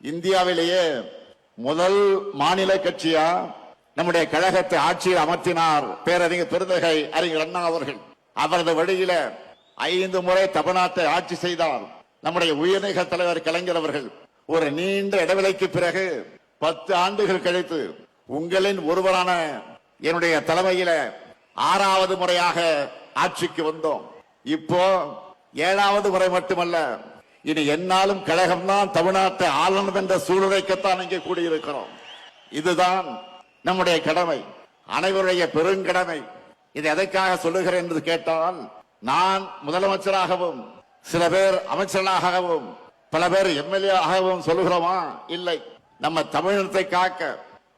இந்தியாவிலேயே முதல் மாநில கட்சியா நம்முடைய கழகத்தை ஆட்சியில் அமர்த்தினார் பேரறிஞர் பெருந்தகை அறிஞர் அண்ணா அவர்கள். அவரது வழியில 5 முறை தமிழ்நாட்டை ஆட்சி செய்தார் நம்முடைய உயர்நீக தலைவர் கலைஞர் அவர்கள். ஒரு நீண்ட இடைவெளிக்கு பிறகு 10 ஆண்டுகள் கழித்து உங்களின் ஒருவரான என்னுடைய தலைமையில 6வது முறையாக ஆட்சிக்கு வந்தோம். இப்போ 7வது முறை மட்டுமல்ல, இனி என்னாலும் கழகம்தான் தமிழ்நாட்டை ஆளணும் என்ற சூழ்நிலைக்குத்தான் இங்கே கூடியிருக்கிறோம். இதுதான் நம்முடைய கடமை, அனைவருடைய பெருங்கடமை. இது எதற்காக சொல்லுகிறேன் என்று கேட்டால், நான் முதலமைச்சராகவும் சில பேர் அமைச்சர்களாகவும் பல பேர் எம்எல்ஏ ஆகவும் சொல்லுகிறோமா? இல்லை. நம்ம தமிழினத்தை காக்க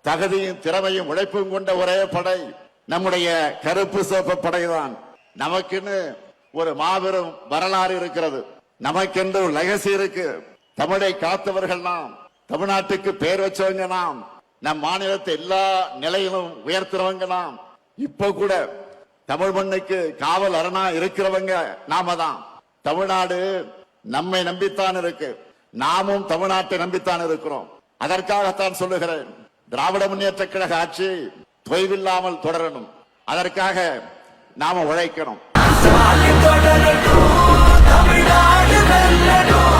தகுதியும் திறமையும் உழைப்பும் கொண்ட ஒரே படை நம்முடைய கருப்பு சிவப்பு படைதான். நமக்குன்னு ஒரு மாபெரும் வரலாறு இருக்கிறது, நமக்கென்று ஒரு லெகசி இருக்கு. தமிழை காத்தவர்கள் நாம், தமிழ்நாட்டுக்கு பேர் வச்சவங்க நாம், நம் மாநிலத்தை எல்லா நிலையிலும் உயர்த்துறவங்க நாம். இப்ப கூட தமிழ் மண்ணுக்கு காவல் அரணா இருக்கிறவங்க நாம தான். தமிழ்நாடு நம்மை நம்பித்தான் இருக்கு, நாமும் தமிழ்நாட்டை நம்பித்தான் இருக்கிறோம். அதற்காகத்தான் சொல்லுகிறேன், திராவிட முன்னேற்ற கழக ஆட்சி தொய்வில்லாமல் தொடரணும். அதற்காக நாம உழைக்கணும். தமிழ்நாடு வெல்லணும்.